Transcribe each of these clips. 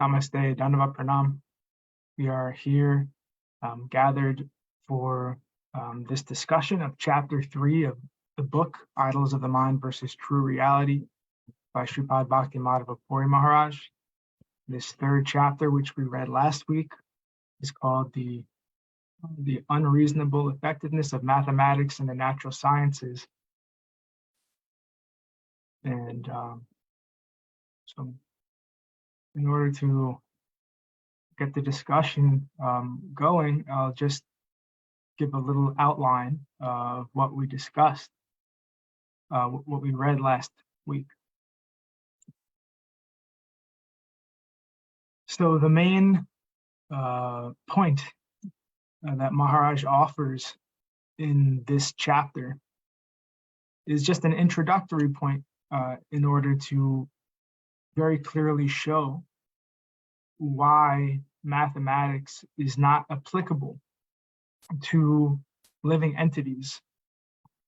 Namaste, Dandava Pranam. We are here gathered for this discussion of Chapter 3 of the book, Idols of the Mind versus True Reality by Sripad Bhaktimadhava Puri Maharaj. This third chapter, which we read last week, is called the Unreasonable Effectiveness of Mathematics and the Natural Sciences. And so in order to get the discussion going, I'll just give a little outline of what we discussed, what we read last week. So the main point that Maharaj offers in this chapter is just an introductory point in order to very clearly show why mathematics is not applicable to living entities,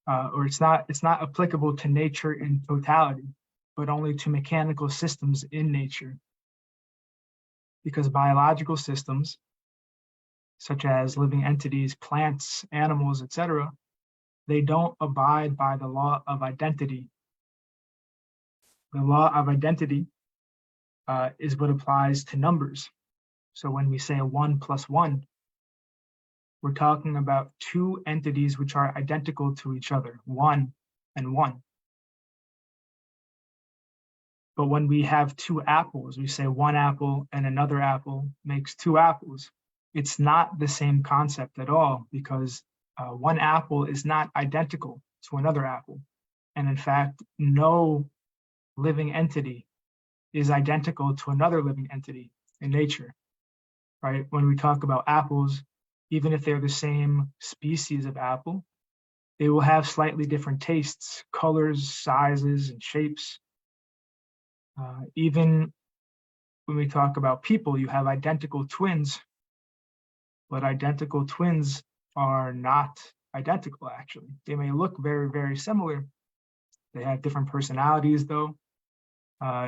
or it's not applicable to nature in totality, but only to mechanical systems in nature. Because biological systems, such as living entities, plants, animals, etc., they don't abide by the law of identity. The law of identity is what applies to numbers. So when we say 1 plus 1, we're talking about two entities which are identical to each other, 1 and 1. But when we have two apples, we say one apple and another apple makes two apples. It's not the same concept at all, because one apple is not identical to another apple. And in fact, no living entity is identical to another living entity in nature, right? When we talk about apples, even if they're the same species of apple, they will have slightly different tastes, colors, sizes, and shapes. Even when we talk about people, you have identical twins, but identical twins are not identical, actually. They may look very, very similar. They have different personalities, though,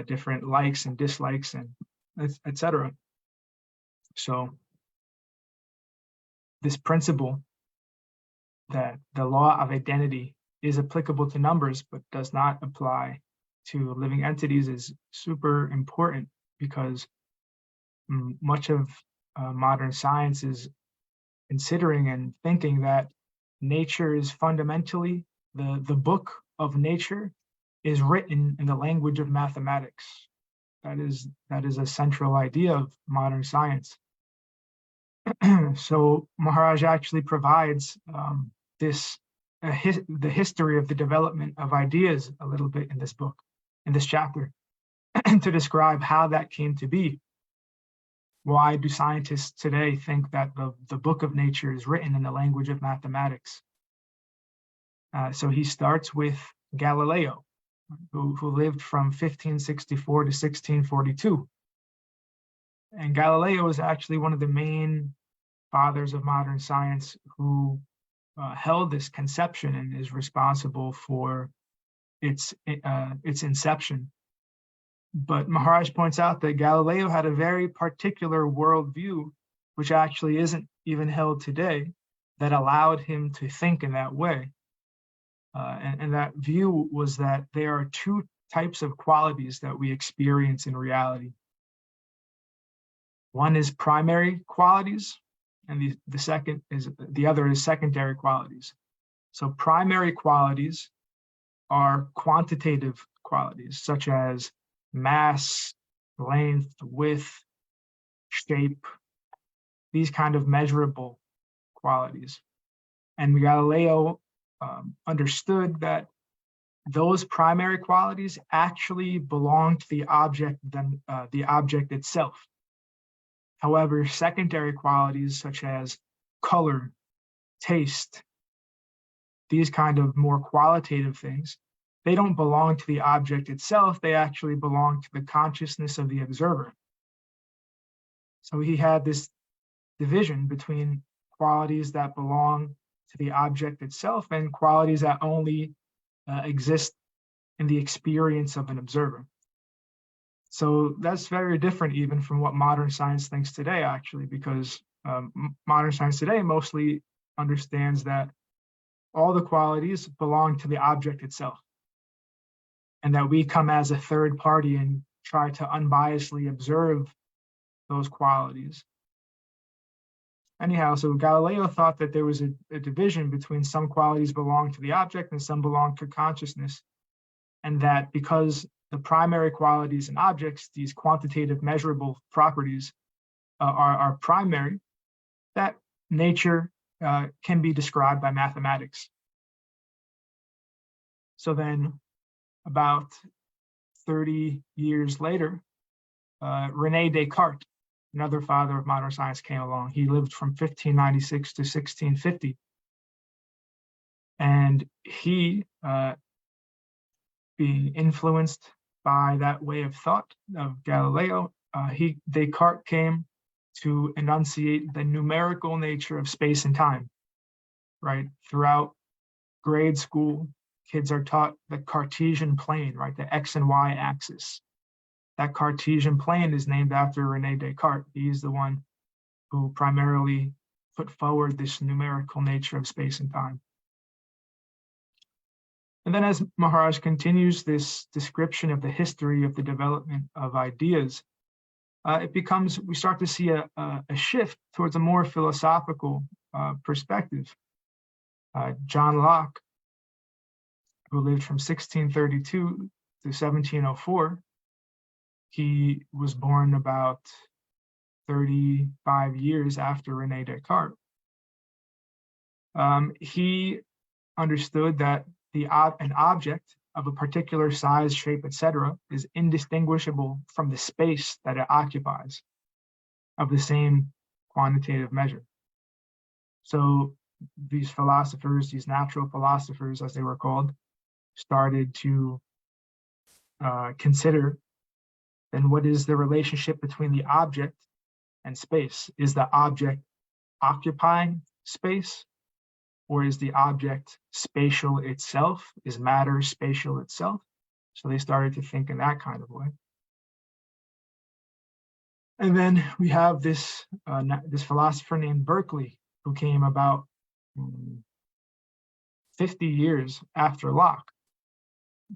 different likes and dislikes, and etc. So this principle that the law of identity is applicable to numbers but does not apply to living entities is super important, because much of modern science is considering and thinking that nature is fundamentally, the book of nature is written in the language of mathematics. That is a central idea of modern science. So Maharaj actually provides the history of the development of ideas a little bit in this book, in this chapter, to describe how that came to be. Why do scientists today think that the book of nature is written in the language of mathematics? So he starts with Galileo, who lived from 1564 to 1642. And Galileo is actually one of the main fathers of modern science who held this conception and is responsible for its inception. But Maharaj points out that Galileo had a very particular worldview, which actually isn't even held today, that allowed him to think in that way. And that view was that there are two types of qualities that we experience in reality. One is primary qualities, and the other is secondary qualities. So primary qualities are quantitative qualities, such as mass, length, width, shape, these kind of measurable qualities. And Galileo understood that those primary qualities actually belong to the object itself. However, secondary qualities such as color, taste, these kind of more qualitative things, they don't belong to the object itself, they actually belong to the consciousness of the observer. So he had this division between qualities that belong to the object itself and qualities that only exist in the experience of an observer. So that's very different even from what modern science thinks today, actually, because modern science today mostly understands that all the qualities belong to the object itself, and that we come as a third party and try to unbiasedly observe those qualities. Anyhow, so Galileo thought that there was a division between some qualities belong to the object and some belong to consciousness, and that because the primary qualities in objects, these quantitative measurable properties, are primary, that nature can be described by mathematics. So then, about 30 years later, René Descartes, another father of modern science, came along. He lived from 1596 to 1650. And he, being influenced by that way of thought of Galileo, Descartes came to enunciate the numerical nature of space and time, right? Throughout grade school, kids are taught the Cartesian plane, right? The X and Y axis. That Cartesian plane is named after René Descartes. He's the one who primarily put forward this numerical nature of space and time. And then as Maharaj continues this description of the history of the development of ideas, we start to see a shift towards a more philosophical perspective. John Locke, who lived from 1632 to 1704, he was born about 35 years after René Descartes. He understood that an object of a particular size, shape, etc., is indistinguishable from the space that it occupies of the same quantitative measure. So these philosophers, these natural philosophers, as they were called, started to consider then what is the relationship between the object and space? Is the object occupying space? Or is the object spatial itself? Is matter spatial itself? So they started to think in that kind of way. And then we have this philosopher named Berkeley, who came about 50 years after Locke.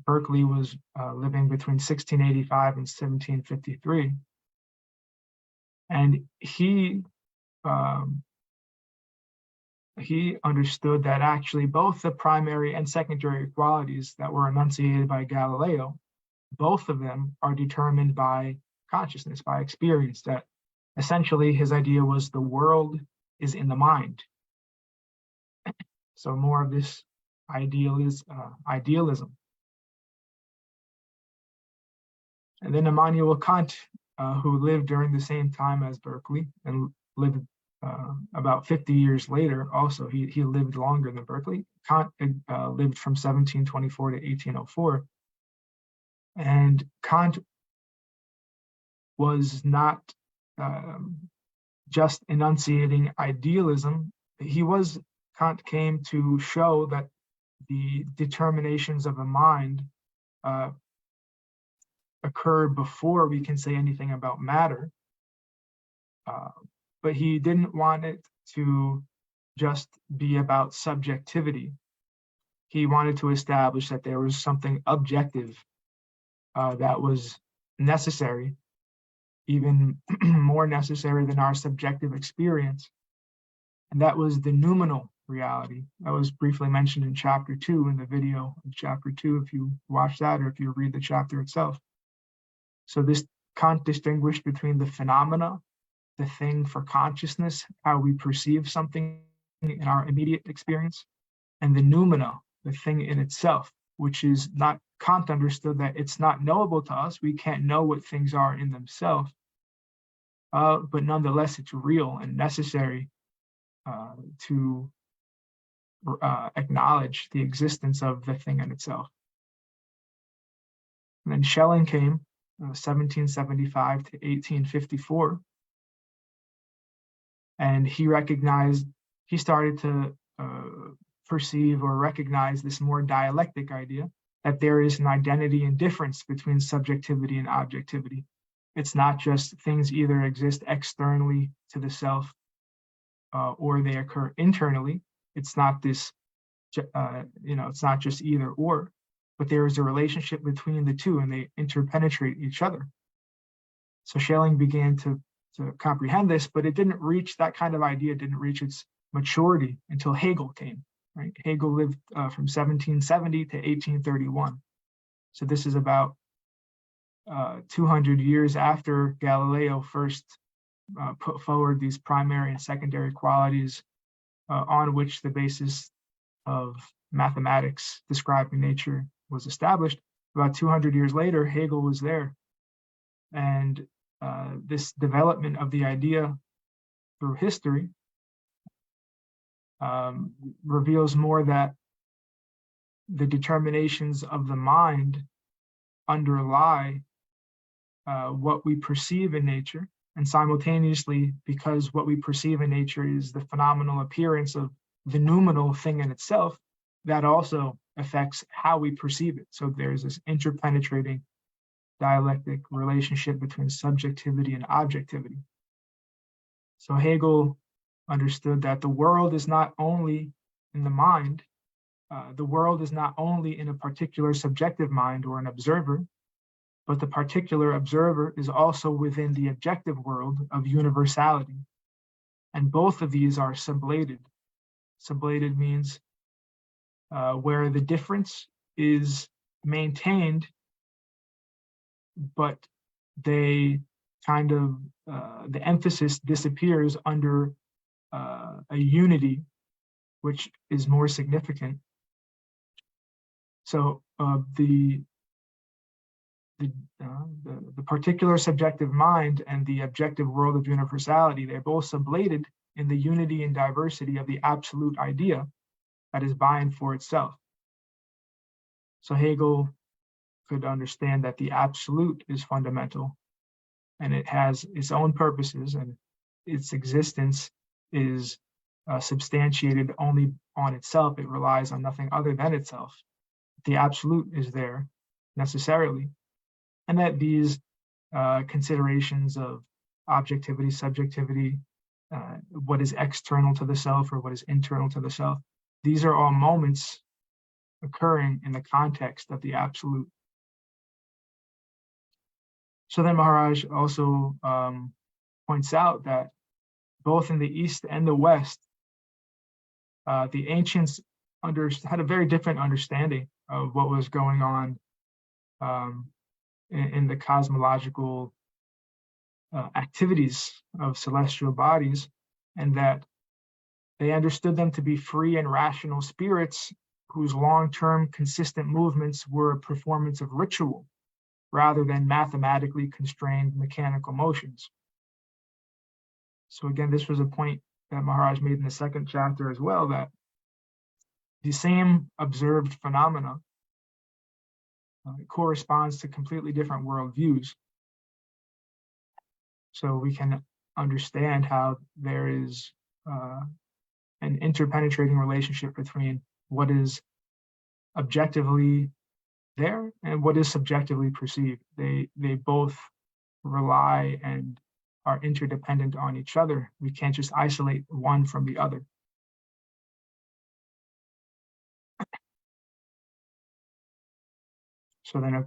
Berkeley was living between 1685 and 1753. And he understood that actually both the primary and secondary qualities that were enunciated by Galileo, both of them are determined by consciousness, by experience, that essentially his idea was the world is in the mind. So more of this idealism. And then Immanuel Kant, who lived during the same time as Berkeley and lived about 50 years later, also, he lived longer than Berkeley. Kant lived from 1724 to 1804. And Kant was not just enunciating idealism. Kant came to show that the determinations of the mind occur before we can say anything about matter. But he didn't want it to just be about subjectivity. He wanted to establish that there was something objective that was necessary, even more necessary than our subjective experience. And that was the noumenal reality. That was briefly mentioned in chapter 2, in the video of chapter 2, if you watch that or if you read the chapter itself. So this Kant distinguished between the phenomena, the thing for consciousness, how we perceive something in our immediate experience, and the noumena, the thing in itself, which is not, Kant understood that it's not knowable to us. We can't know what things are in themselves, but nonetheless, it's real and necessary to acknowledge the existence of the thing in itself. And then Schelling came 1775 to 1854. And he started to perceive or recognize this more dialectic idea that there is an identity and difference between subjectivity and objectivity. It's not just things either exist externally to the self or they occur internally. It's not this, it's not just either or, but there is a relationship between the two and they interpenetrate each other. So Schelling began to comprehend this, but it didn't reach, that kind of idea didn't reach its maturity until Hegel came, right? Hegel lived from 1770 to 1831. So this is about 200 years after Galileo first put forward these primary and secondary qualities on which the basis of mathematics describing nature was established. About 200 years later, Hegel was there. And this development of the idea through history reveals more that the determinations of the mind underlie what we perceive in nature, and simultaneously, because what we perceive in nature is the phenomenal appearance of the noumenal thing in itself, that also affects how we perceive it. So there's this interpenetrating dialectic relationship between subjectivity and objectivity. So Hegel understood that the world is not only in the mind, the world is not only in a particular subjective mind or an observer, but the particular observer is also within the objective world of universality. And both of these are sublated. Sublated means where the difference is maintained, but they kind of, the emphasis disappears under a unity, which is more significant. So the particular subjective mind and the objective world of universality, they're both sublated in the unity and diversity of the absolute idea that is by and for itself. So Hegel could understand that the absolute is fundamental and it has its own purposes and its existence is substantiated only on itself. It relies on nothing other than itself. The absolute is there necessarily, and that these considerations of objectivity, subjectivity, what is external to the self or what is internal to the self, these are all moments occurring in the context of the absolute. So then Maharaj also points out that both in the East and the West, the ancients had a very different understanding of what was going on in the cosmological activities of celestial bodies, and that they understood them to be free and rational spirits whose long-term consistent movements were a performance of ritual rather than mathematically constrained mechanical motions. So again, this was a point that Maharaj made in the second chapter as well, that the same observed phenomena corresponds to completely different worldviews. So we can understand how there is an interpenetrating relationship between what is objectively there and what is subjectively perceived. They both rely and are interdependent on each other. We can't just isolate one from the other. So then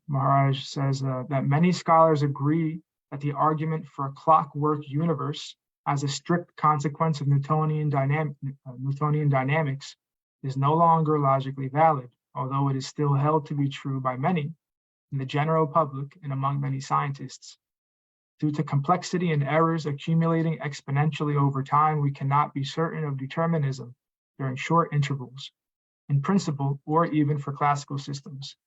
Maharaj says that many scholars agree that the argument for a clockwork universe as a strict consequence of Newtonian dynamics is no longer logically valid, although it is still held to be true by many in the general public and among many scientists. Due to complexity and errors accumulating exponentially over time, we cannot be certain of determinism during short intervals, in principle or even for classical systems.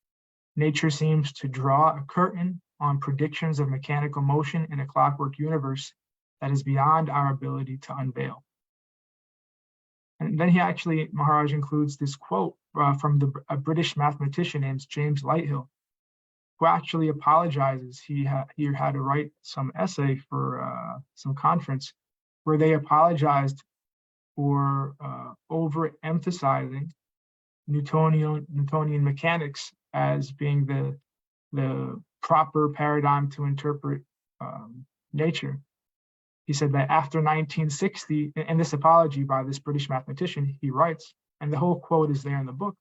Nature seems to draw a curtain on predictions of mechanical motion in a clockwork universe that is beyond our ability to unveil. And then Maharaj includes this quote from a British mathematician named James Lighthill, who actually apologizes. He had to write some essay for some conference where they apologized for overemphasizing Newtonian mechanics as being the proper paradigm to interpret nature. He said that after 1960, in this apology by this British mathematician, he writes, and the whole quote is there in the book,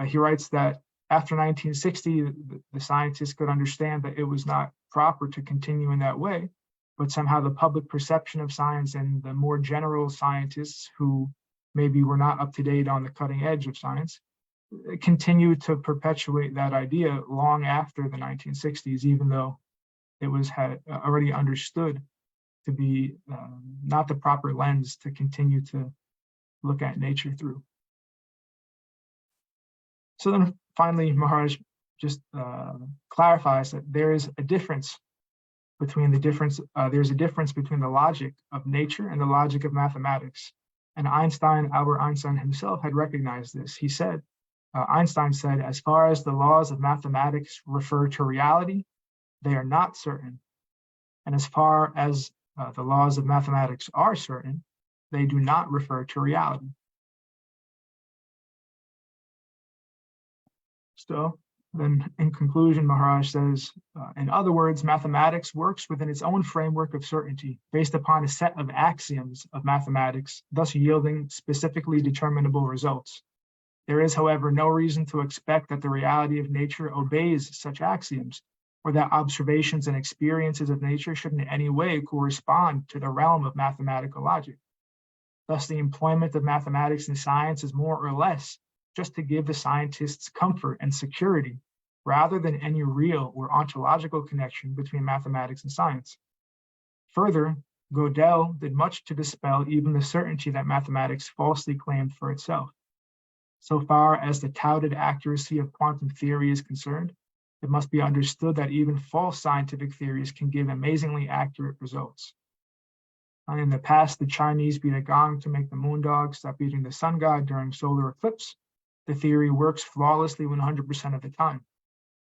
he writes that after 1960, the scientists could understand that it was not proper to continue in that way, but somehow the public perception of science and the more general scientists who maybe were not up to date on the cutting edge of science continue to perpetuate that idea long after the 1960s, even though it was already understood to be not the proper lens to continue to look at nature through. So then finally, Maharaj just clarifies that there is a difference between there's a difference between the logic of nature and the logic of mathematics. And Albert Einstein himself had recognized this. He said, Einstein said, as far as the laws of mathematics refer to reality, they are not certain. And as far as the laws of mathematics are certain, they do not refer to reality. So then in conclusion, Maharaj says, in other words, mathematics works within its own framework of certainty based upon a set of axioms of mathematics, thus yielding specifically determinable results. There is, however, no reason to expect that the reality of nature obeys such axioms, or that observations and experiences of nature should in any way correspond to the realm of mathematical logic. Thus, the employment of mathematics in science is more or less just to give the scientists comfort and security, rather than any real or ontological connection between mathematics and science. Further, Gödel did much to dispel even the certainty that mathematics falsely claimed for itself. So far as the touted accuracy of quantum theory is concerned, it must be understood that even false scientific theories can give amazingly accurate results. In the past, the Chinese beat a gong to make the moon dog stop beating the sun god during solar eclipse. The theory works flawlessly 100% of the time.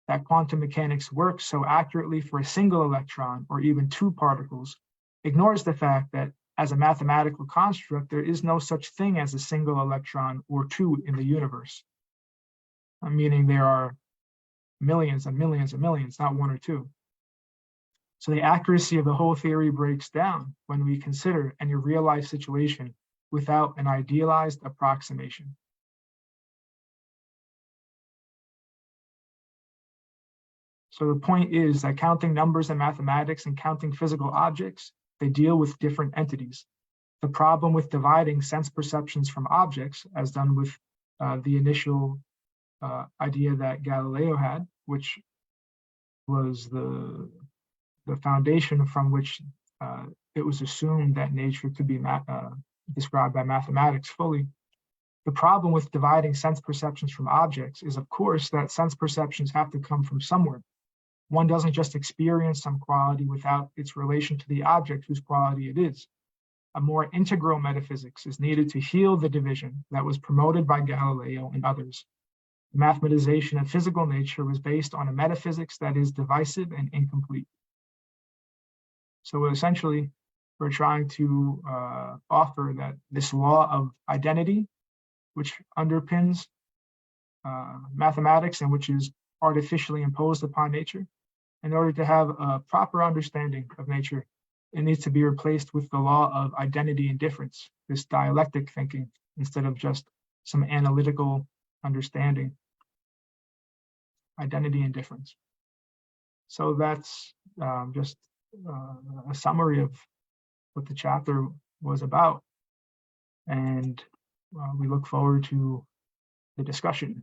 That quantum mechanics works so accurately for a single electron or even two particles ignores the fact that as a mathematical construct, there is no such thing as a single electron or two in the universe, meaning there are millions and millions and millions, not one or two. So the accuracy of the whole theory breaks down when we consider any real-life situation without an idealized approximation. So the point is that counting numbers in mathematics and counting physical objects, they deal with different entities. The problem with dividing sense perceptions from objects, as done with the initial idea that Galileo had, which was the foundation from which it was assumed that nature could be described by mathematics fully. The problem with dividing sense perceptions from objects is, of course, that sense perceptions have to come from somewhere. One doesn't just experience some quality without its relation to the object whose quality it is. A more integral metaphysics is needed to heal the division that was promoted by Galileo and others. The mathematization of physical nature was based on a metaphysics that is divisive and incomplete. So essentially, we're trying to offer that this law of identity, which underpins mathematics and which is artificially imposed upon nature, in order to have a proper understanding of nature, it needs to be replaced with the law of identity and difference, this dialectic thinking, instead of just some analytical understanding. Identity and difference. So that's just a summary of what the chapter was about. And we look forward to the discussion.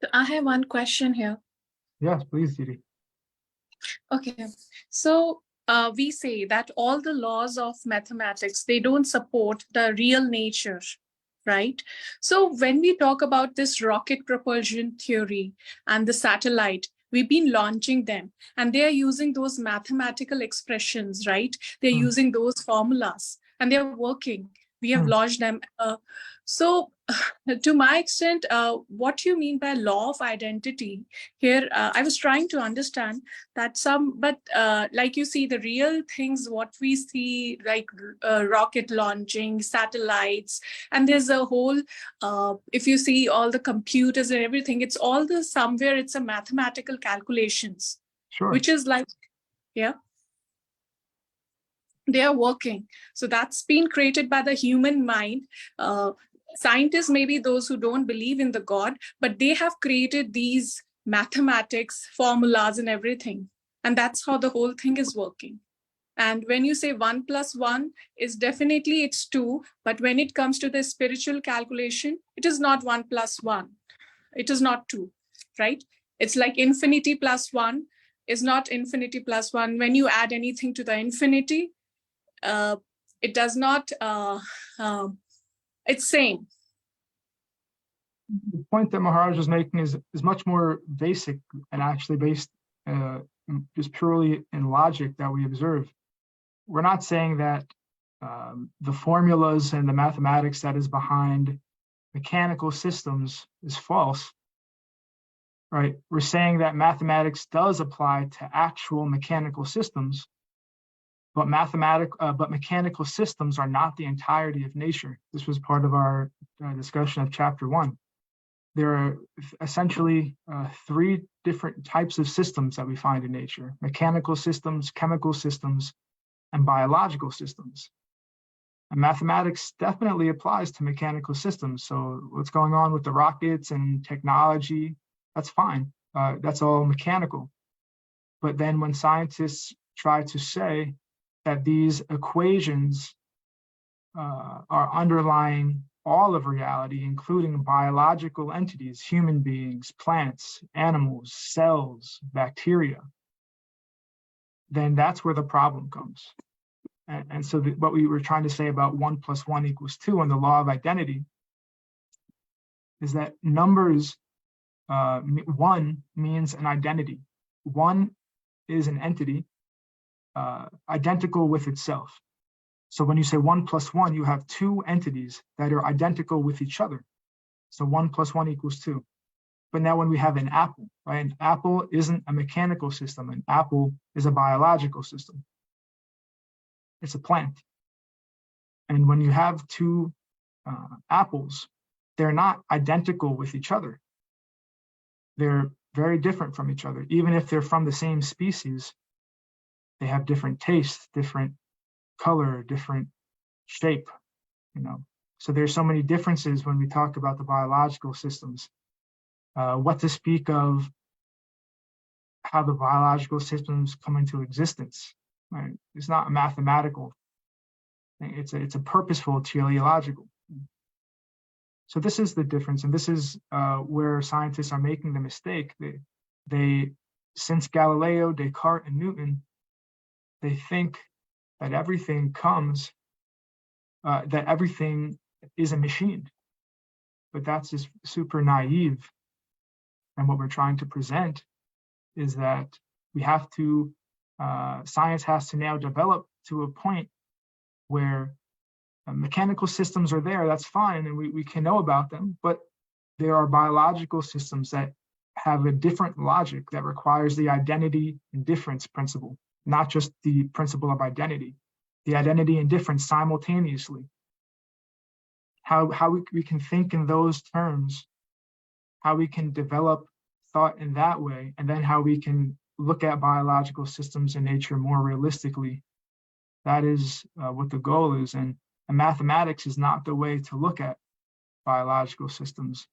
So I have one question here. Yes, please, Didi. Okay, so we say that all the laws of mathematics, they don't support the real nature, right? So when we talk about this rocket propulsion theory and the satellite, we've been launching them and they are using those mathematical expressions, right? They're using those formulas and they're working. We have lodged them. So to my extent, what you mean by law of identity here, I was trying to understand that like you see the real things, what we see, like rocket launching, satellites, and there's a whole, if you see all the computers and everything, it's all somewhere it's a mathematical calculations, Sure. which is like, yeah, they are working. So that's been created by the human mind. Scientists, maybe those who don't believe in the God, but they have created these mathematics, formulas and everything. And that's how the whole thing is working. And when you say 1 + 1 is definitely it's 2, but when it comes to the spiritual calculation, it is not 1 + 1. It is not 2, right? It's like infinity plus 1 is not infinity plus 1. When you add anything to the infinity, it does not, it's same. The point that Maharaj was making is much more basic and actually based just purely in logic that we observe. We're not saying that the formulas and the mathematics that is behind mechanical systems is false, right? We're saying that mathematics does apply to actual mechanical systems, but mechanical systems are not the entirety of nature. This was part of our discussion of chapter 1. There are essentially 3 different types of systems that we find in nature: mechanical systems, chemical systems, and biological systems. And mathematics definitely applies to mechanical systems. So what's going on with the rockets and technology, that's fine. That's all mechanical. But then when scientists try to say that these equations are underlying all of reality, including biological entities, human beings, plants, animals, cells, bacteria, then that's where the problem comes. And so what we were trying to say about 1 + 1 = 2 and the law of identity is that numbers, 1 means an identity. 1 is an entity identical with itself. So when you say 1 + 1, you have 2 entities that are identical with each other. So 1 + 1 = 2. But now when we have an apple, right? An apple isn't a mechanical system. An apple is a biological system. It's a plant. And when you have 2 apples, they're not identical with each other. They're very different from each other. Even if they're from the same species, they have different tastes, different color, different shape, you know. So there's so many differences when we talk about the biological systems. What to speak of how the biological systems come into existence, right? It's not mathematical. It's a purposeful teleological. So this is the difference, and this is where scientists are making the mistake. They since Galileo, Descartes, and Newton, they think that everything comes, that everything is a machine. But that's just super naive. And what we're trying to present is that we have to, science has to now develop to a point where mechanical systems are there, that's fine, and we can know about them, but there are biological systems that have a different logic that requires the identity and difference principle, not just the principle of identity, the identity and difference simultaneously. How we can think in those terms, how we can develop thought in that way, and then how we can look at biological systems in nature more realistically. That is what the goal is, and mathematics is not the way to look at biological systems.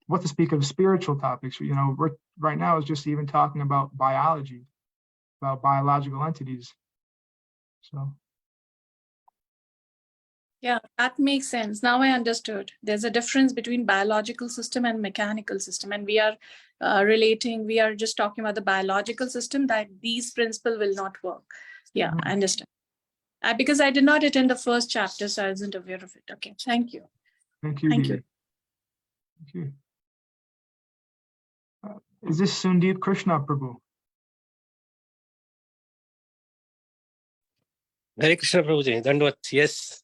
What to speak of spiritual topics, you know, we're right now is just even talking about biology, about biological entities. So. Yeah, that makes sense. Now I understood. There's a difference between biological system and mechanical system. And we are we are just talking about the biological system, that these principles will not work. Yeah, I understand. Because I did not attend the first chapter, so I wasn't aware of it. Okay, thank you. Thank you. Thank you. Thank you. Is this Sundeep Krishna Prabhu? Hare Krishna Prabhuji, Dandvat, yes.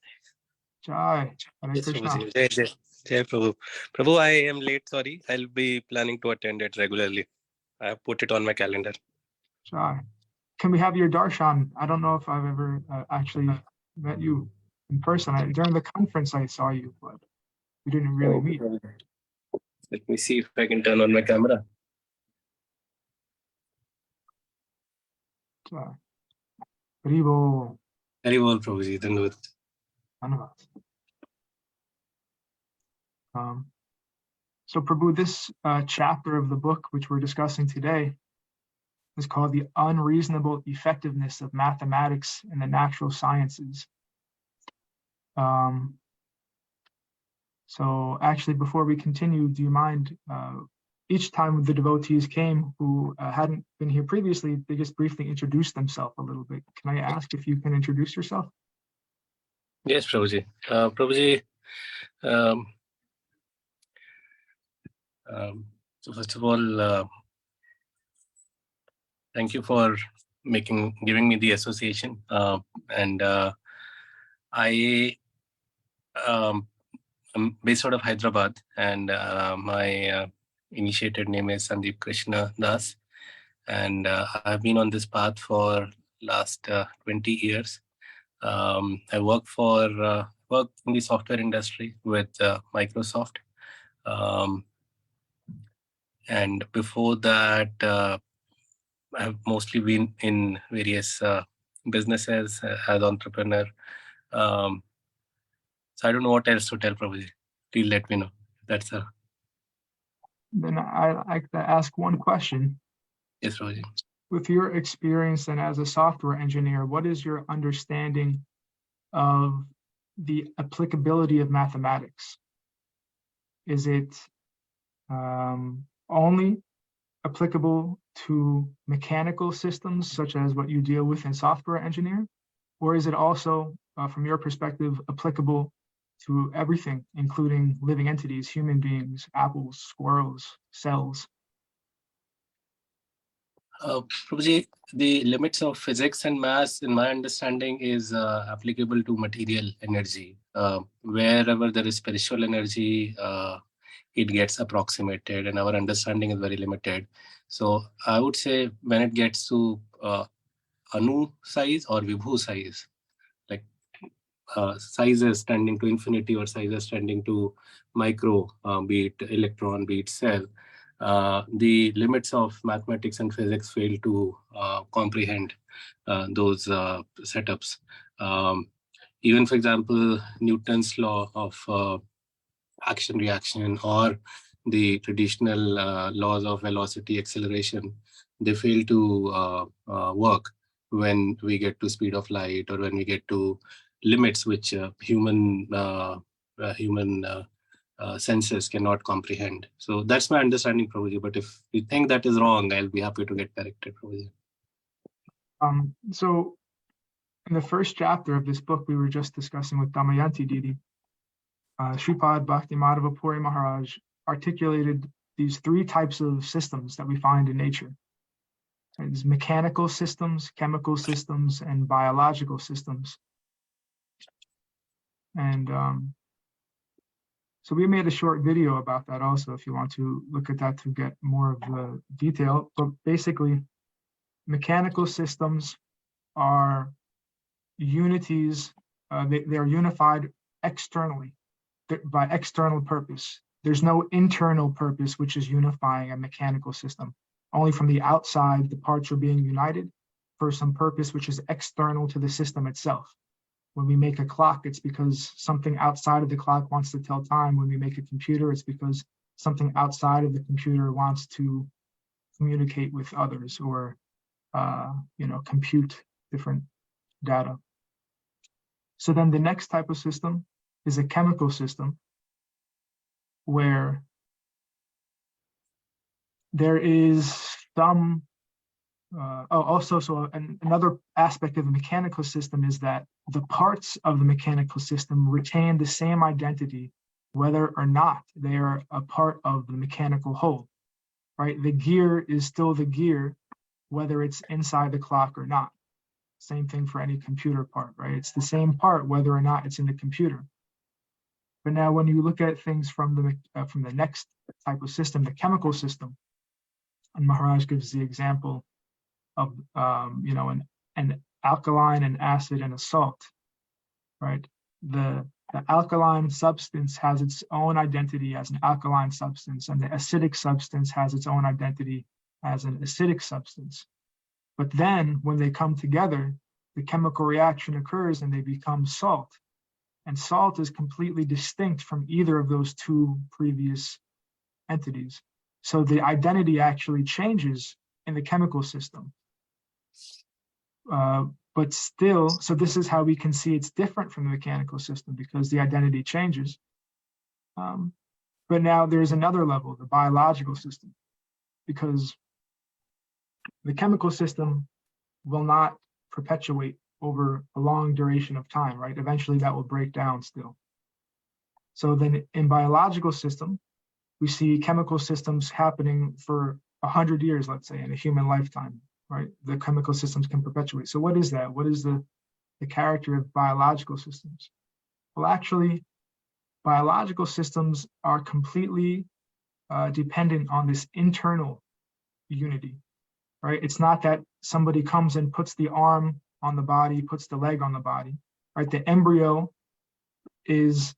Jai, Hare Yes, Krishna. Prabhuji. Jai Prabhu. Prabhu, I am late, sorry. I'll be planning to attend it regularly. I have put it on my calendar. Jai. Can we have your darshan? I don't know if I've ever actually met you in person. During the conference, I saw you, but we didn't really meet. Let me see if I can turn on my camera. Jai. Haribo. Very well, Prabhuji. Dhanavad. So Prabhu, this chapter of the book, which we're discussing today, is called The Unreasonable Effectiveness of Mathematics and the Natural Sciences. So actually, before we continue, do you mind, each time the devotees came who hadn't been here previously, they just briefly introduced themselves a little bit. Can I ask if you can introduce yourself? Yes, Prabhuji. Prabhuji, so first of all, thank you for giving me the association. And I'm based out of Hyderabad, and my initiated name is Sandeep Krishna Das, and I've been on this path for last 20 years. I work in the software industry with Microsoft, and before that, I've mostly been in various businesses as entrepreneur. So I don't know what else to tell, Prabhuji. Please let me know. That's Then I'd like to ask one question. Yes, Prabhuji. With your experience and as a software engineer, what is your understanding of the applicability of mathematics? Is it only applicable to mechanical systems, such as what you deal with in software engineering? Or is it also, from your perspective, applicable to everything, including living entities, human beings, apples, squirrels, cells? Prabhuji, the limits of physics and maths, in my understanding, is applicable to material energy. Wherever there is spiritual energy, it gets approximated, and our understanding is very limited. So I would say when it gets to Anu size or Vibhu size, like sizes tending to infinity or sizes tending to micro, be it electron, be it cell, the limits of mathematics and physics fail to comprehend those setups. Even, for example, Newton's law of action reaction or the traditional laws of velocity acceleration, they fail to work when we get to speed of light or when we get to limits which human senses cannot comprehend. So that's my understanding, Prabhuji. But if you think that is wrong, I'll be happy to get corrected, Prabhuji. So in the first chapter of this book, we were just discussing with Damayanti Didi, Sripad Bhaktimadhava Puri Maharaj articulated these three types of systems that we find in nature. There's mechanical systems, chemical systems, and biological systems. And so we made a short video about that also, if you want to look at that to get more of the detail. But basically, mechanical systems are unities, they are unified externally by external purpose. There's no internal purpose which is unifying a mechanical system. Only from the outside, the parts are being united for some purpose which is external to the system itself. When we make a clock, it's because something outside of the clock wants to tell time. When we make a computer, it's because something outside of the computer wants to communicate with others or compute different data. So then the next type of system is a chemical system, where there is some another aspect of the mechanical system is that the parts of the mechanical system retain the same identity whether or not they are a part of the mechanical whole, right? The gear is still the gear whether it's inside the clock or not. Same thing for any computer part, right? It's the same part whether or not it's in the computer. But now when you look at things from the next type of system, the chemical system, and Maharaj gives the example of an alkaline, an acid, and a salt, right? The alkaline substance has its own identity as an alkaline substance, and the acidic substance has its own identity as an acidic substance. But then when they come together, the chemical reaction occurs and they become salt. And salt is completely distinct from either of those two previous entities. So the identity actually changes in the chemical system. But still, so this is how we can see it's different from the mechanical system, because the identity changes. But now there's another level, the biological system, because the chemical system will not perpetuate over a long duration of time, right? Eventually that will break down still. So then in biological system, we see chemical systems happening for 100 years, let's say, in a human lifetime, right? The chemical systems can perpetuate. So what is that? What is the character of biological systems? Well, actually, biological systems are completely dependent on this internal unity, right? It's not that somebody comes and puts the arm on the body, puts the leg on the body, right? The embryo is,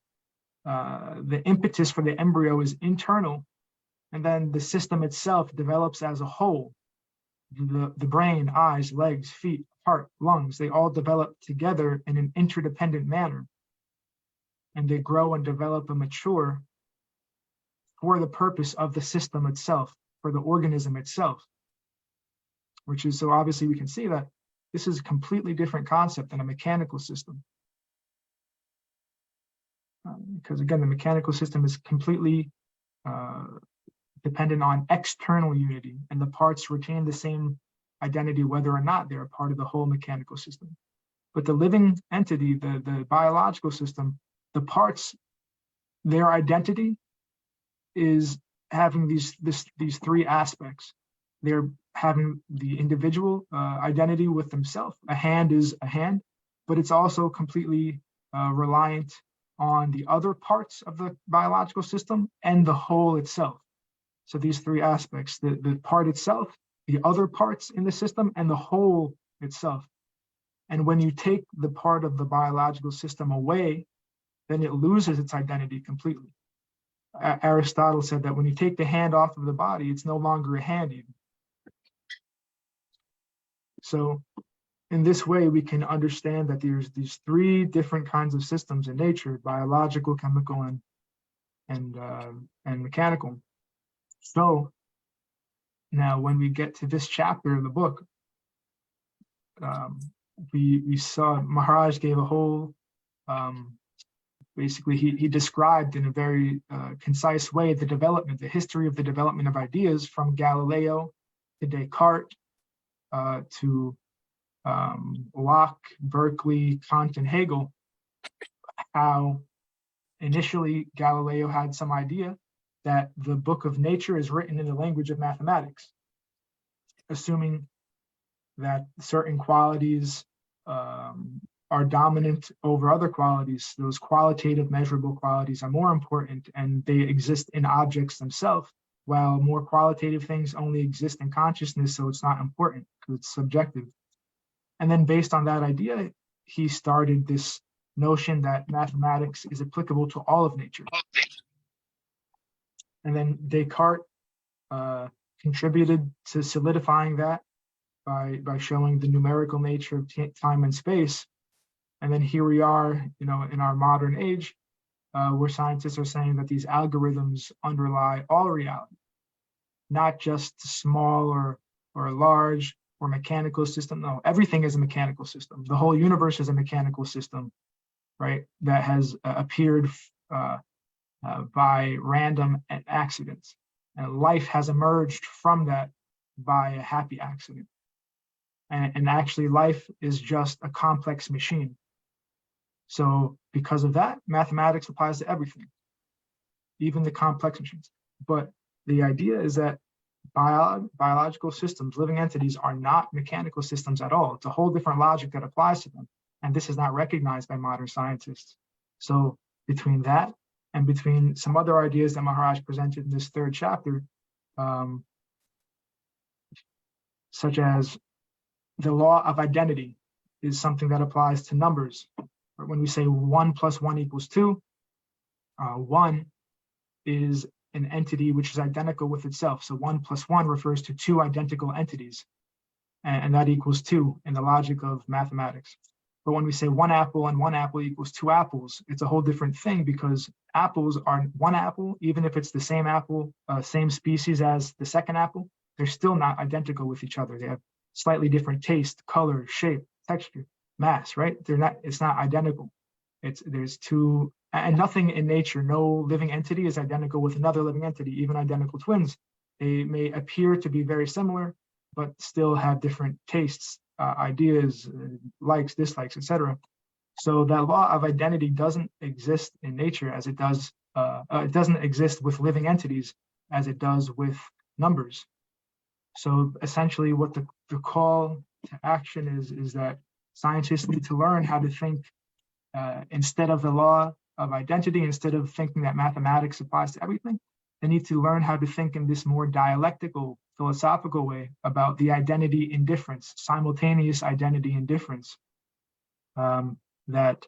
the impetus for the embryo is internal, and then the system itself develops as a whole. The brain, eyes, legs, feet, heart, lungs, they all develop together in an interdependent manner. And they grow and develop and mature for the purpose of the system itself, for the organism itself. Which is, so obviously we can see that this is a completely different concept than a mechanical system. Because again, the mechanical system is completely dependent on external unity, and the parts retain the same identity whether or not they're a part of the whole mechanical system. But the living entity, the biological system, the parts, their identity is having these three aspects. They're having the individual identity with themselves. A hand is a hand, but it's also completely reliant on the other parts of the biological system and the whole itself. So these three aspects, the part itself, the other parts in the system, and the whole itself. And when you take the part of the biological system away, then it loses its identity completely. Aristotle said that when you take the hand off of the body, it's no longer a hand even. So in this way, we can understand that there's these three different kinds of systems in nature: biological, chemical, and mechanical. So now when we get to this chapter of the book, we saw Maharaj gave a whole, basically he described in a very concise way the history of the development of ideas from Galileo to Descartes to Locke, Berkeley, Kant, and Hegel. How initially Galileo had some idea that the book of nature is written in the language of mathematics, assuming that certain qualities are dominant over other qualities. Those qualitative, measurable qualities are more important, and they exist in objects themselves, while more qualitative things only exist in consciousness, so it's not important because it's subjective. And then based on that idea, he started this notion that mathematics is applicable to all of nature. And then Descartes contributed to solidifying that by showing the numerical nature of time and space. And then here we are, in our modern age, where scientists are saying that these algorithms underlie all reality, not just small or large or mechanical system. No, everything is a mechanical system. The whole universe is a mechanical system, right? That has appeared by random accidents. And life has emerged from that by a happy accident. And actually life is just a complex machine. So because of that, mathematics applies to everything, even the complex machines. But the idea is that biological systems, living entities, are not mechanical systems at all. It's a whole different logic that applies to them. And this is not recognized by modern scientists. So between that and between some other ideas that Maharaj presented in this third chapter, such as the law of identity is something that applies to numbers. When we say 1 + 1 = 2, 1 is an entity which is identical with itself. So 1 + 1 refers to two identical entities, and that equals 2 in the logic of mathematics. But when we say 1 apple and 1 apple equals 2 apples, it's a whole different thing, because apples are one apple, even if it's the same apple, same species as the second apple, they're still not identical with each other. They have slightly different taste, color, shape, texture, mass, right? It's not identical. There's two, and nothing in nature, no living entity is identical with another living entity, even identical twins. They may appear to be very similar, but still have different tastes, ideas, likes, dislikes, etc. So that law of identity doesn't exist in nature as it does, it doesn't exist with living entities as it does with numbers. So essentially what the call to action is that scientists need to learn how to think instead of the law of identity, instead of thinking that mathematics applies to everything, they need to learn how to think in this more dialectical, philosophical way about the identity indifference, simultaneous identity indifference, that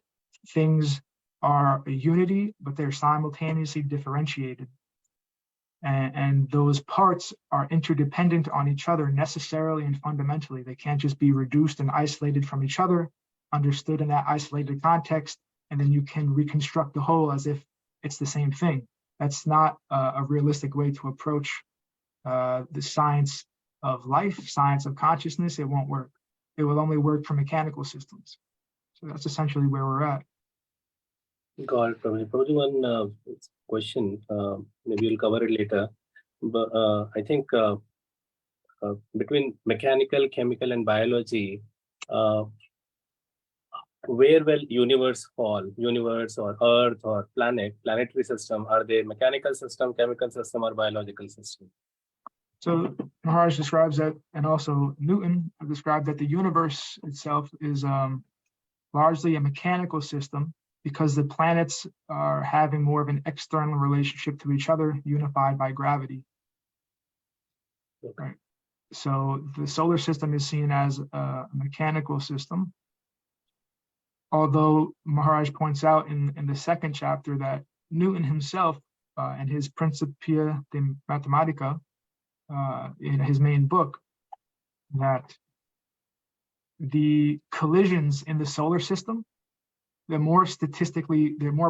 things are a unity, but they're simultaneously differentiated. And those parts are interdependent on each other necessarily and fundamentally. They can't just be reduced and isolated from each other, understood in that isolated context, and then you can reconstruct the whole as if it's the same thing. That's not a realistic way to approach the science of life, science of consciousness. It won't work. It will only work for mechanical systems. So that's essentially where we're at. Got it, Prabhuji. Prabhuji, one question, maybe you'll cover it later, but I think between mechanical, chemical, and biology, where will universe fall? Universe or Earth or planetary system? Are they mechanical system, chemical system, or biological system? So Maharaj describes that, and also Newton described that the universe itself is largely a mechanical system, because the planets are having more of an external relationship to each other, unified by gravity. Okay. Right. So the solar system is seen as a mechanical system, although Maharaj points out in the second chapter that Newton himself, in his Principia de Mathematica, in his main book, that the collisions in the solar system, they're more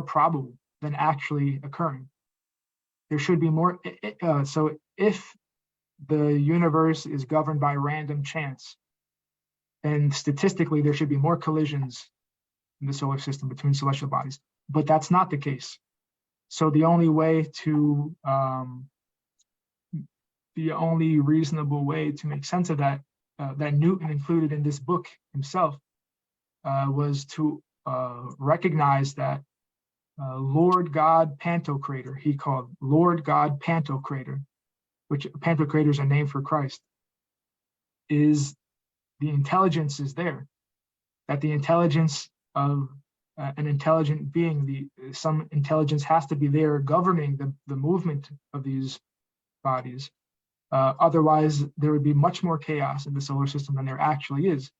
probable than actually occurring. There should be more, so if the universe is governed by random chance, then statistically there should be more collisions in the solar system between celestial bodies, but that's not the case. So the only reasonable way to make sense of that, that Newton included in this book himself, was to recognize that Lord God Pantocrator, he called Lord God Pantocrator, which Pantocrator is a name for Christ, is the intelligence is there, that the intelligence of an intelligent being, some intelligence has to be there governing the movement of these bodies. Otherwise, there would be much more chaos in the solar system than there actually is.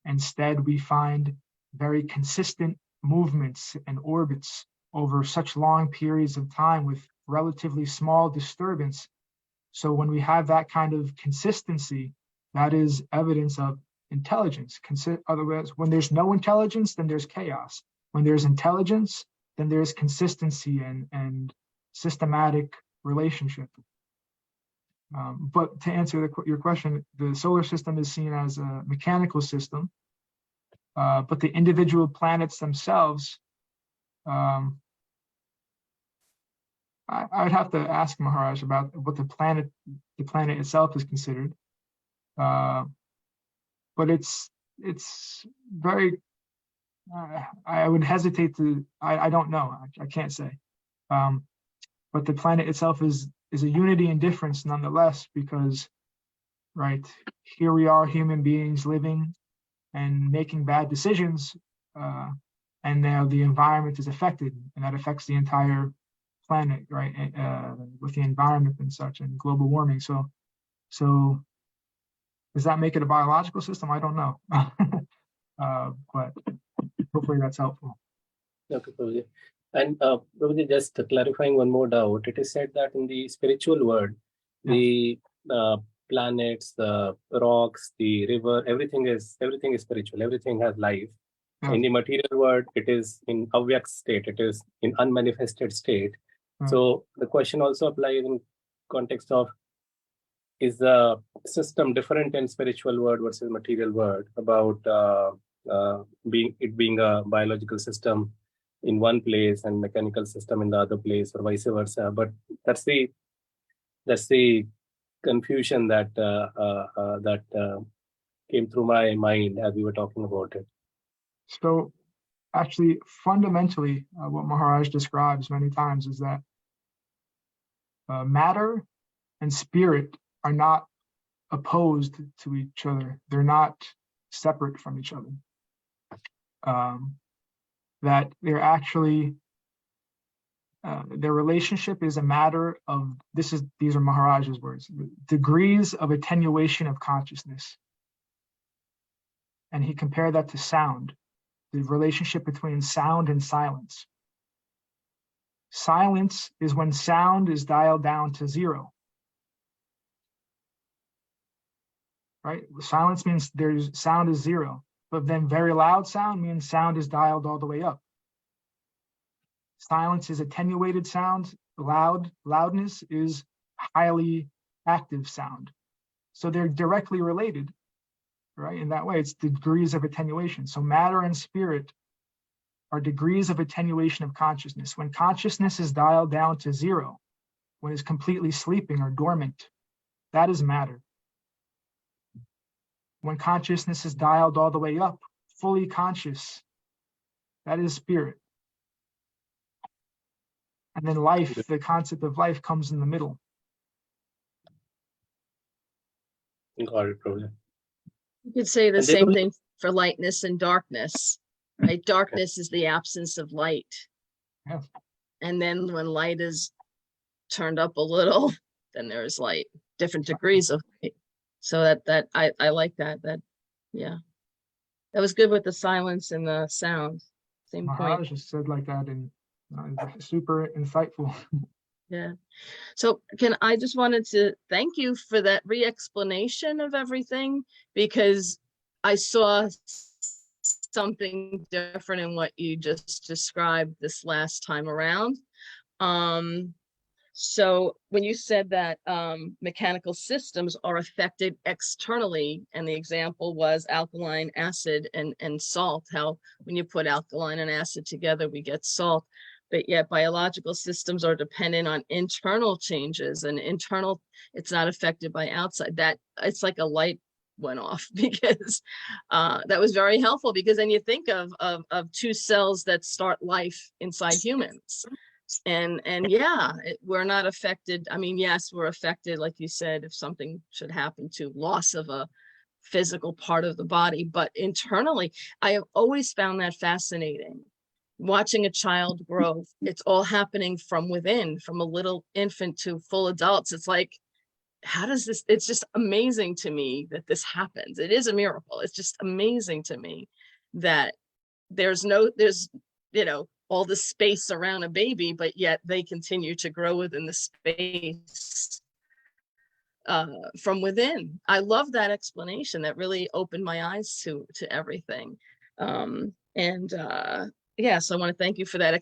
Instead, we find very consistent movements and orbits over such long periods of time with relatively small disturbance. So when we have that kind of consistency, that is evidence of intelligence. Otherwise, when there's no intelligence, then there's chaos. When there's intelligence, then there's consistency and systematic relationship. But to answer your question, the solar system is seen as a mechanical system, but the individual planets themselves, I'd have to ask Maharaj about what the planet itself is considered. But it's very, I would hesitate to, I don't know, I can't say. But the planet itself is a unity in difference nonetheless, because, right, here we are, human beings living and making bad decisions, and now the environment is affected, and that affects the entire planet, right? With the environment and such, and global warming. So does that make it a biological system? I don't know. But hopefully that's helpful. Okay, Prabhuji. And Prabhuji, just clarifying one more doubt. It is said that in the spiritual world, the planets, the rocks, the river, everything is spiritual. Everything has life. Yeah. In the material world, it is in avyak state. It is in unmanifested state. Yeah. So the question also applies in context of, is the system different in spiritual world versus material world about being a biological system in one place and mechanical system in the other place, or vice versa? But that's the confusion that came through my mind as we were talking about it. So actually, fundamentally, what Maharaj describes many times is that matter and spirit are not opposed to each other. They're not separate from each other. That they're actually, their relationship is a matter of, these are Maharaj's words, degrees of attenuation of consciousness. And he compared that to sound, the relationship between sound and silence. Silence is when sound is dialed down to zero. Right? Silence means sound is zero, but then very loud sound means sound is dialed all the way up. Silence is attenuated sound. Loudness is highly active sound. So they're directly related, right? In that way, it's degrees of attenuation. So matter and spirit are degrees of attenuation of consciousness. When consciousness is dialed down to zero, when it's completely sleeping or dormant, that is matter. When consciousness is dialed all the way up, fully conscious, that is spirit. And then life, the concept of life, comes in the middle. Got it, Prabhuji. You could say the same thing for lightness and darkness, right? Darkness is the absence of light. Yeah. And then when light is turned up a little, then there's light, different degrees of light. So I like that. Yeah. That was good with the silence and the sound. Same Maharaj point. just said like that, and super insightful. Yeah. So I just wanted to thank you for that re-explanation of everything, because I saw something different in what you just described this last time around. So when you said that mechanical systems are affected externally, and the example was alkaline acid and salt, how when you put alkaline and acid together, we get salt. But yet biological systems are dependent on internal changes, and it's not affected by outside. That it's like a light went off, because that was very helpful, because then you think of two cells that start life inside humans. And yeah, we're not affected. I mean, yes, we're affected, like you said, if something should happen to loss of a physical part of the body, but internally, I have always found that fascinating. Watching a child grow, it's all happening from within, from a little infant to full adults. It's like, how does this, it's just amazing to me that this happens. It is a miracle. It's just amazing to me that there's all the space around a baby, but yet they continue to grow within the space from within. I love that explanation. That really opened my eyes to everything. Yes, I want to thank you for that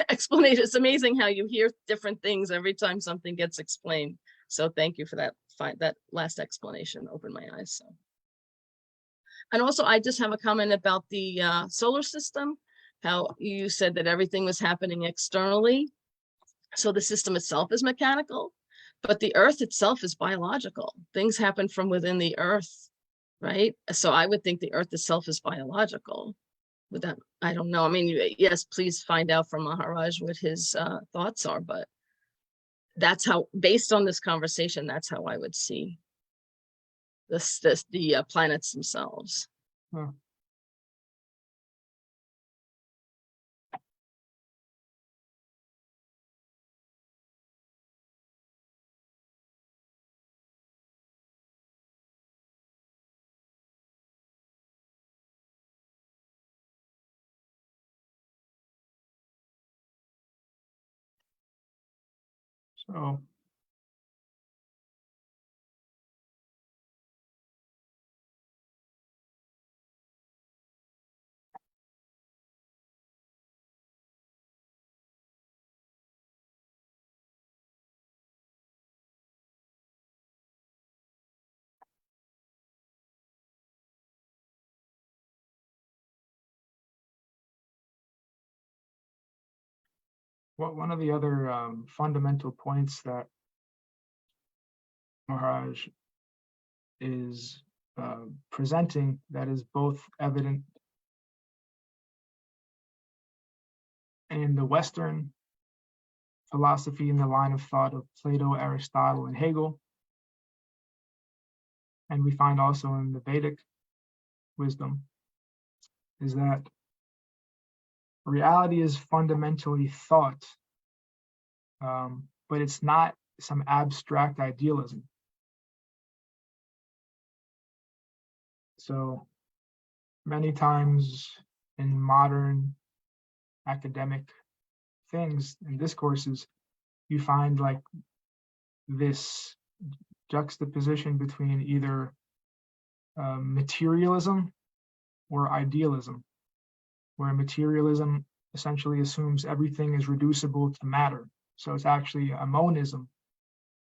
explanation. It's amazing how you hear different things every time something gets explained. So thank you for that. That last explanation opened my eyes. So. And also, I just have a comment about the solar system, how you said that everything was happening externally. So the system itself is mechanical, but the earth itself is biological. Things happen from within the earth, right? So I would think the earth itself is biological. With that, I don't know. I mean, yes, please find out from Maharaj what his thoughts are, but that's how, based on this conversation, that's how I would see the planets themselves. Huh. So one of the other fundamental points that Maharaj is presenting that is both evident in the Western philosophy in the line of thought of Plato, Aristotle, and Hegel, and we find also in the Vedic wisdom, is that reality is fundamentally thought, but it's not some abstract idealism. So many times in modern academic things and discourses, you find like this juxtaposition between either materialism or idealism, where materialism essentially assumes everything is reducible to matter. So it's actually a monism,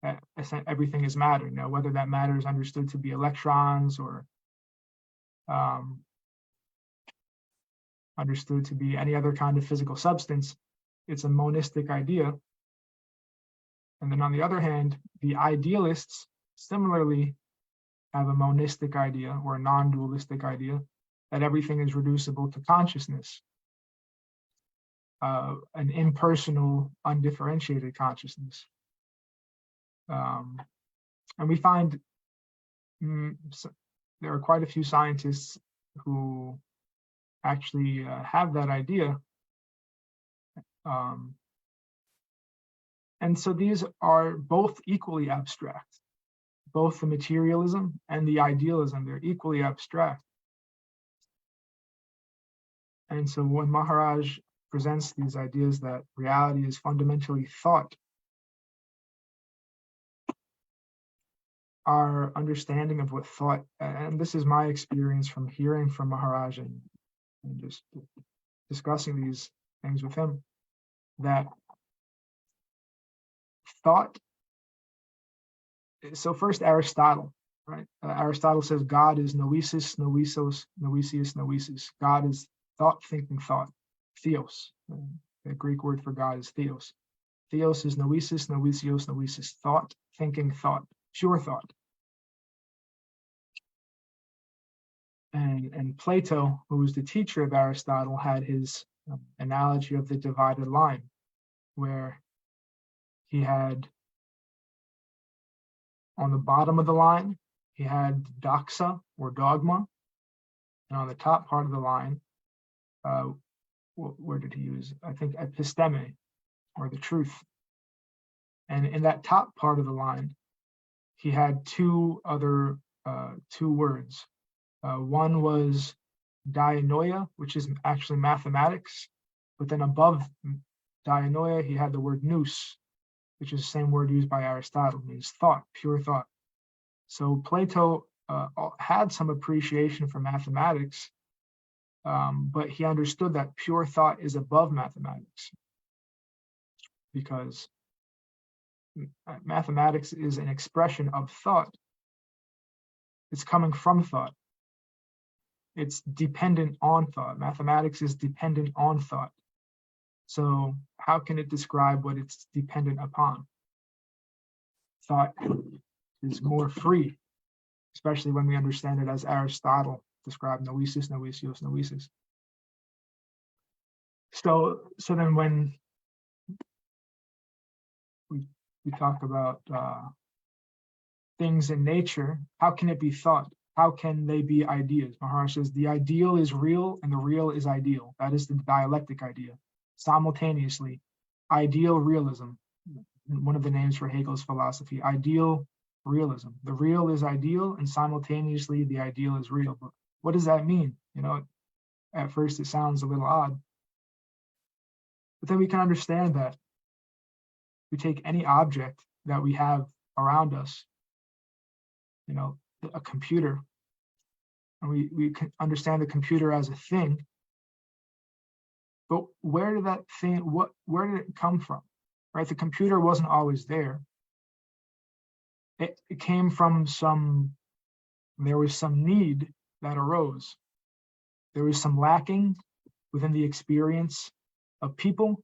that everything is matter. Now, whether that matter is understood to be electrons or understood to be any other kind of physical substance, it's a monistic idea. And then on the other hand, the idealists similarly have a monistic idea or a non-dualistic idea that everything is reducible to consciousness, an impersonal, undifferentiated consciousness. And we find there are quite a few scientists who actually have that idea. And so these are both equally abstract. Both the materialism and the idealism, they're equally abstract. And so when Maharaj presents these ideas that reality is fundamentally thought, our understanding of what thought, and this is my experience from hearing from Maharaj and just discussing these things with him, that thought, so first Aristotle, right? Aristotle says God is noesis, noesos, noesius, noesis. God is thought, thinking thought, theos. The Greek word for God is theos. Theos is noesis, noesios, noesis, thought, thinking thought, pure thought. And Plato, who was the teacher of Aristotle, had his analogy of the divided line, where he had on the bottom of the line, he had doxa or dogma, and on the top part of the line, where did he use? I think episteme, or the truth. And in that top part of the line, he had two words. One was dianoia, which is actually mathematics, but then above dianoia, he had the word nous, which is the same word used by Aristotle, means thought, pure thought. So Plato had some appreciation for mathematics, but he understood that pure thought is above mathematics, because mathematics is an expression of thought. It's coming from thought. It's dependent on thought. Mathematics is dependent on thought. So how can it describe what it's dependent upon? Thought is more free, especially when we understand it as Aristotle described, noesis, noesios, noesis. So then when we talk about things in nature, how can it be thought? How can they be ideas? Maharaj says the ideal is real and the real is ideal. That is the dialectic idea. Simultaneously, ideal realism, one of the names for Hegel's philosophy, ideal realism. The real is ideal and simultaneously the ideal is real. But what does that mean? You know, at first it sounds a little odd, but then we can understand that we take any object that we have around us, a computer, and we can understand the computer as a thing. But where did that thing, where did it come from? Right? The computer wasn't always there. It came from there was some need that arose. There was some lacking within the experience of people.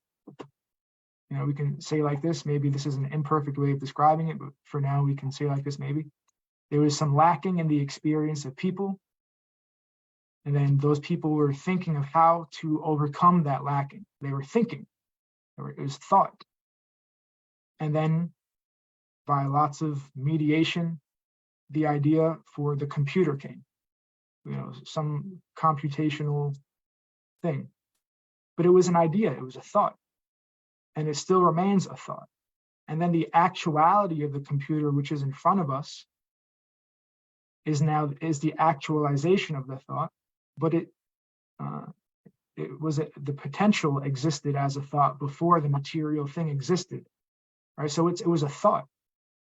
We can say like this, maybe this is an imperfect way of describing it, but for now we can say like this, maybe. There was some lacking in the experience of people. And then those people were thinking of how to overcome that lacking. They were thinking, it was thought. And then by lots of mediation, the idea for the computer came, some computational thing. But it was an idea, it was a thought. And it still remains a thought. And then the actuality of the computer, which is in front of us, is the actualization of the thought, but the potential existed as a thought before the material thing existed, right? So it was a thought.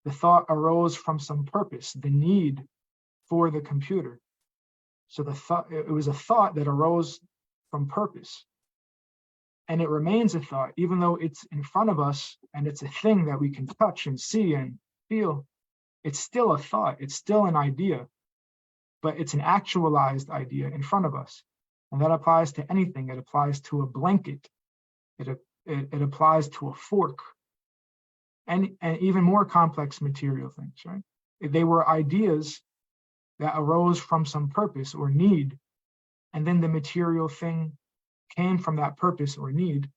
The thought arose from some purpose, the need for the computer. So it was a thought that arose from purpose. And it remains a thought, even though it's in front of us and it's a thing that we can touch and see and feel. It's still a thought, it's still an idea, but it's an actualized idea in front of us. And that applies to anything. It applies to a blanket. It applies to a fork, and even more complex material things, right? They were ideas that arose from some purpose or need, and then the material thing came from that purpose or need.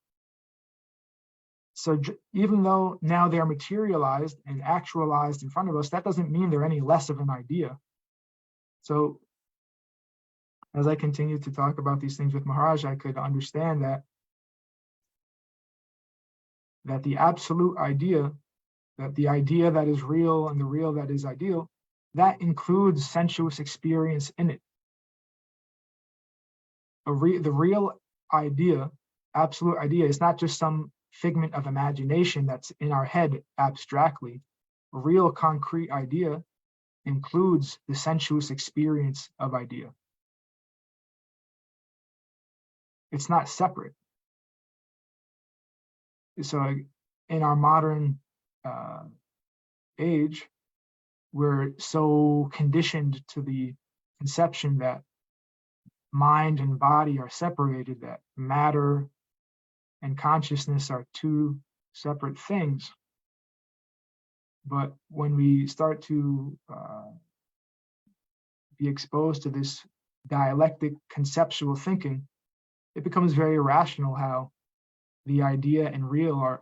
So even though now they're materialized and actualized in front of us, that doesn't mean they're any less of an idea. So as I continue to talk about these things with Maharaj, I could understand that the absolute idea, that the idea that is real and the real that is ideal, that includes sensuous experience in it. The real idea, absolute idea, is not just some figment of imagination that's in our head abstractly. A real concrete idea includes the sensuous experience of idea. It's not separate. So in our modern age, we're so conditioned to the conception that mind and body are separated, that matter and consciousness are two separate things. But when we start to be exposed to this dialectic conceptual thinking, it becomes very rational how the idea and real are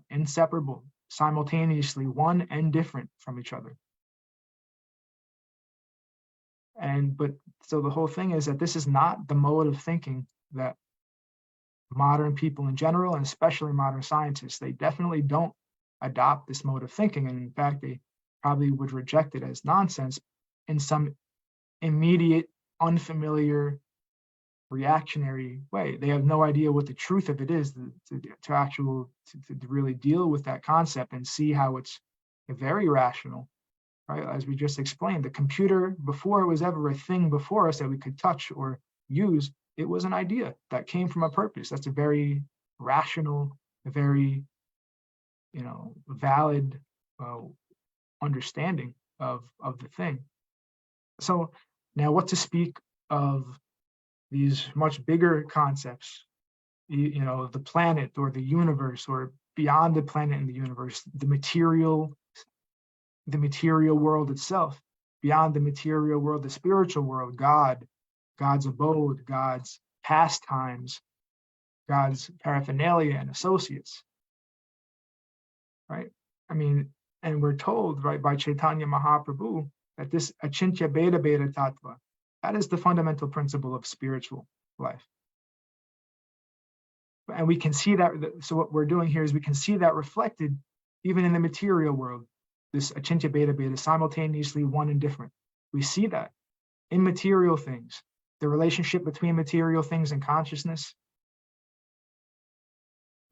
inseparable, simultaneously one and different from each other. But so the whole thing is that this is not the mode of thinking that modern people in general, and especially modern scientists, they definitely don't adopt this mode of thinking. And in fact, they probably would reject it as nonsense in some immediate, unfamiliar, reactionary way. They have no idea what the truth of it is to really deal with that concept and see how it's very rational, right? As we just explained, the computer, before it was ever a thing before us that we could touch or use, it was an idea that came from a purpose. That's a very rational, a very, valid understanding of the thing. So now, what to speak of these much bigger concepts, the planet or the universe, or beyond the planet and the universe, the material world itself, beyond the material world, the spiritual world, God's abode, God's pastimes, God's paraphernalia and associates, right? And we're told, right, by Chaitanya Mahaprabhu, that this achintya beda beda tattva, that is the fundamental principle of spiritual life. And we can see that, so what we're doing here is we can see that reflected even in the material world, this achintya beda beda, simultaneously one and different. We see that in material things, the relationship between material things and consciousness,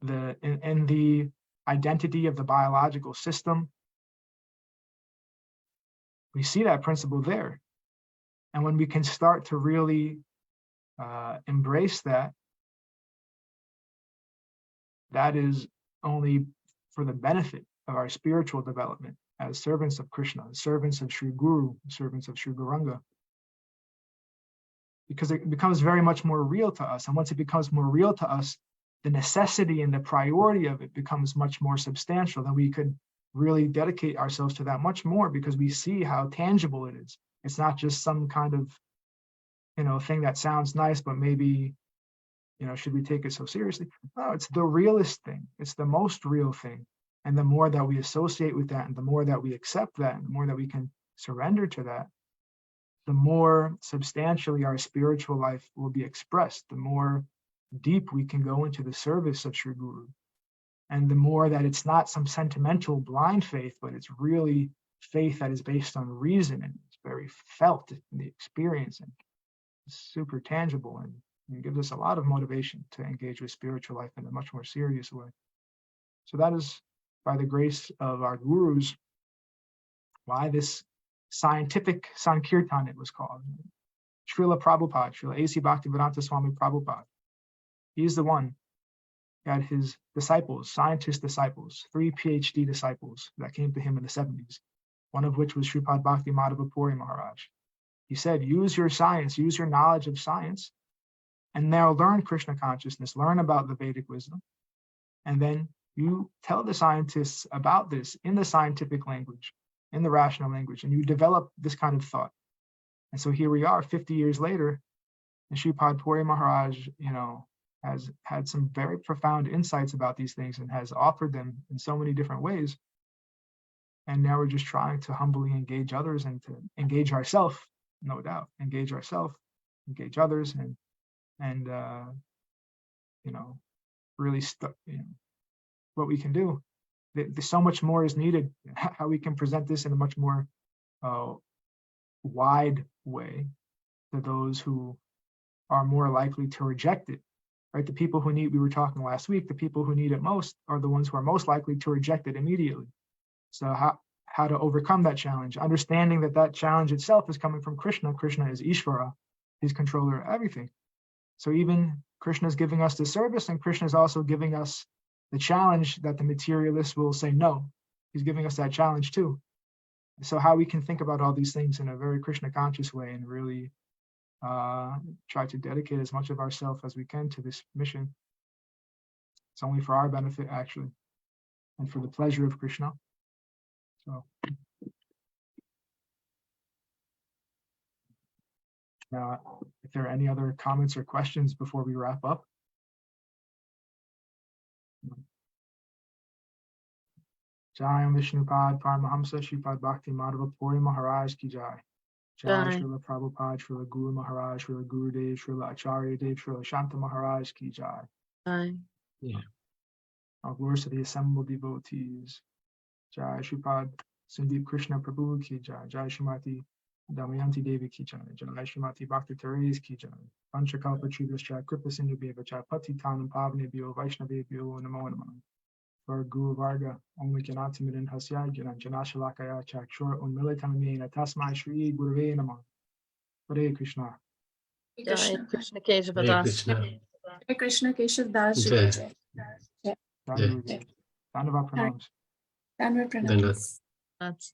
and the identity of the biological system. We see that principle there. And when we can start to really embrace that, that is only for the benefit of our spiritual development as servants of Krishna, servants of Sri Guru, servants of Sri Gauranga. Because it becomes very much more real to us. And once it becomes more real to us, the necessity and the priority of it becomes much more substantial. Then we could really dedicate ourselves to that much more, because we see how tangible it is. It's not just some kind of, thing that sounds nice, but maybe, should we take it so seriously? No, it's the realest thing. It's the most real thing. And the more that we associate with that, and the more that we accept that, and the more that we can surrender to that, the more substantially our spiritual life will be expressed, the more deep we can go into the service of Sri Guru. And the more that it's not some sentimental blind faith, but it's really faith that is based on reason, and it's very felt in the experience, and it's super tangible, and it gives us a lot of motivation to engage with spiritual life in a much more serious way. So that is, by the grace of our gurus, why this scientific Sankirtan, it was called. Srila Prabhupada, Srila A.C. Bhaktivedanta Swami Prabhupada. He's the one that his disciples, scientist disciples, 3 PhD disciples that came to him in the 70s, one of which was Sripad Bhakti Madhava Puri Maharaj. He said, use your science, use your knowledge of science, and now learn Krishna consciousness, learn about the Vedic wisdom, and then you tell the scientists about this in the scientific language, in the rational language, and you develop this kind of thought. And so here we are 50 years later, and Sripad Puri Maharaj, has had some very profound insights about these things and has offered them in so many different ways. And now we're just trying to humbly engage others and to engage ourselves, no doubt, engage ourselves, engage others, and really what we can do. There's so much more is needed, how we can present this in a much more wide way to those who are more likely to reject it, right? The people who need, we were talking last week, the people who need it most are the ones who are most likely to reject it immediately. So how to overcome that challenge, understanding that challenge itself is coming from Krishna. Krishna is Ishvara, his controller of everything. So even Krishna is giving us the service, and Krishna is also giving us the challenge that the materialists will say no. He's giving us that challenge too. So how we can think about all these things in a very Krishna conscious way and really try to dedicate as much of ourselves as we can to this mission. It's only for our benefit, actually, and for the pleasure of Krishna. So now, if there are any other comments or questions before we wrap up. Jai Vishnupad Paramahamsa Sripad Bhakti Madhava Puri Maharaj ki jai. Jai Srila Prabhupada, Srila Guru Maharaj, Srila Gurudev, Srila Acharya Dev, Srila Shanta Maharaj ki jai. Yeah. All glories to the assembled devotees. Jai Sripad Sandeep Krishna Prabhu ki jai. Jai Srimati Damayanti Devi ki jai. Jai Srimati Bhakti Therese ki jai. Panchakalpa Tribhascha Kripa Sindhu Bheva Jai Pati Tanam Pavane Bhyo Vaishnave Bhyo Namo Namo. For Guru Varga, only Janatimidan Hasya, Janashalakaya Chakshur, Unmilitamina, Tasmai Shri Gurve Nama. Hare Krishna. Jai Krishna Kesava Das. Hare Krishna Keshav Das. Jai. Dhanyavad pranams. Dandavat pranam. Dandavat. That's